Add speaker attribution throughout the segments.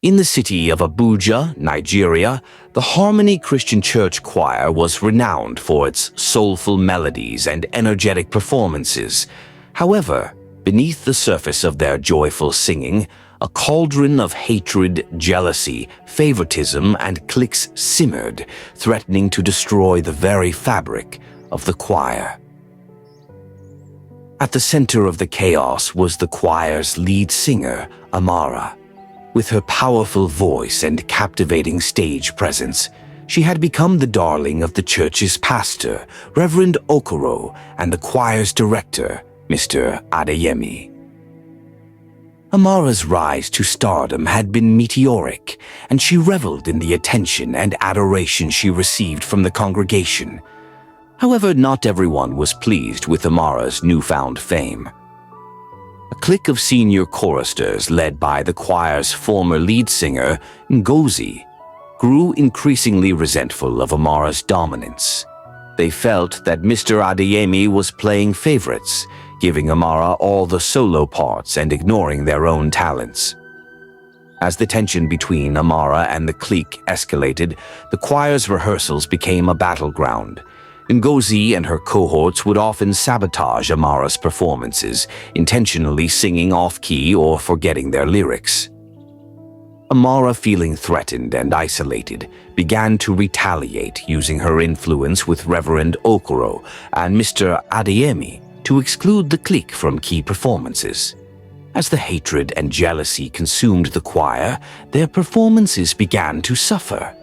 Speaker 1: In the city of Abuja, Nigeria, the Harmony Christian Church Choir was renowned for its soulful melodies and energetic performances. However, beneath the surface of their joyful singing, a cauldron of hatred, jealousy, favoritism, and cliques simmered, threatening to destroy the very fabric of the choir. At the center of the chaos was the choir's lead singer, Amara. With her powerful voice and captivating stage presence, she had become the darling of the church's pastor, Reverend Okoro, and the choir's director, Mr. Adeyemi. Amara's rise to stardom had been meteoric, and she reveled in the attention and adoration she received from the congregation. However, not everyone was pleased with Amara's newfound fame. A clique of senior choristers led by the choir's former lead singer, Ngozi, grew increasingly resentful of Amara's dominance. They felt that Mr. Adeyemi was playing favorites, giving Amara all the solo parts and ignoring their own talents. As the tension between Amara and the clique escalated, the choir's rehearsals became a battleground. Ngozi and her cohorts would often sabotage Amara's performances, intentionally singing off-key or forgetting their lyrics. Amara, feeling threatened and isolated, began to retaliate, using her influence with Reverend Okoro and Mr. Adeyemi to exclude the clique from key performances. As the hatred and jealousy consumed the choir, their performances began to suffer.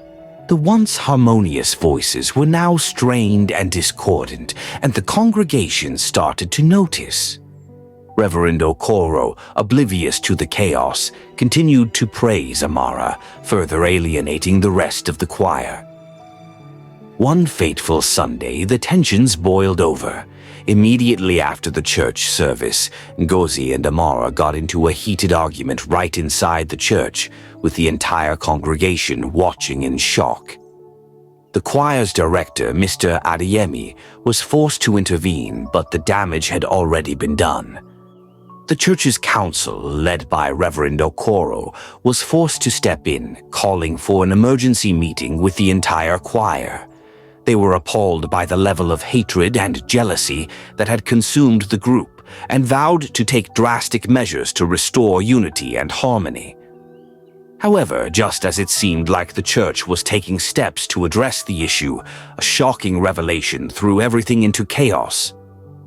Speaker 1: The once harmonious voices were now strained and discordant, and the congregation started to notice. Reverend Okoro, oblivious to the chaos, continued to praise Amara, further alienating the rest of the choir. One fateful Sunday, the tensions boiled over. Immediately after the church service, Ngozi and Amara got into a heated argument right inside the church, with the entire congregation watching in shock. The choir's director, Mr. Adeyemi, was forced to intervene, but the damage had already been done. The church's council, led by Reverend Okoro, was forced to step in, calling for an emergency meeting with the entire choir. They were appalled by the level of hatred and jealousy that had consumed the group and vowed to take drastic measures to restore unity and harmony. However, just as it seemed like the church was taking steps to address the issue, a shocking revelation threw everything into chaos.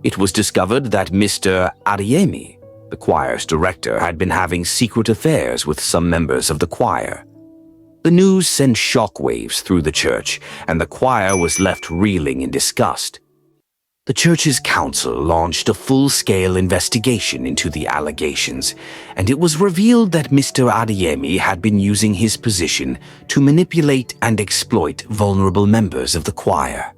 Speaker 1: It was discovered that Mr. Adeyemi, the choir's director, had been having secret affairs with some members of the choir. The news sent shockwaves through the church, and the choir was left reeling in disgust. The church's council launched a full-scale investigation into the allegations, and it was revealed that Mr. Adeyemi had been using his position to manipulate and exploit vulnerable members of the choir.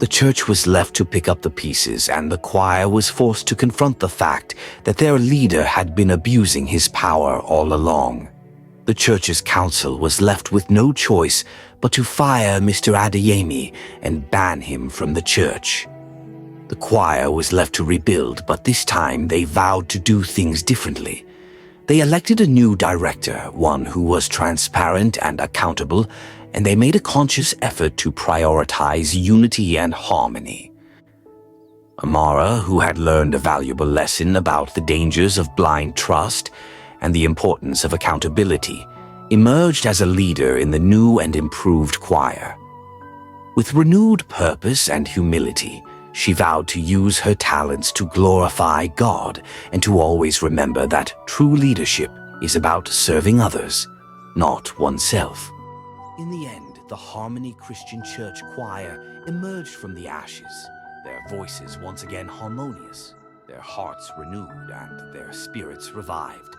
Speaker 1: The church was left to pick up the pieces, and the choir was forced to confront the fact that their leader had been abusing his power all along. The church's council was left with no choice but to fire Mr. Adeyemi and ban him from the church. The choir was left to rebuild, but this time they vowed to do things differently. They elected a new director, one who was transparent and accountable, and they made a conscious effort to prioritize unity and harmony. Amara, who had learned a valuable lesson about the dangers of blind trust and the importance of accountability, emerged as a leader in the new and improved choir. With renewed purpose and humility, she vowed to use her talents to glorify God and to always remember that true leadership is about serving others, not oneself. In the end, the Harmony Christian Church Choir emerged from the ashes, their voices once again harmonious, their hearts renewed, and their spirits revived.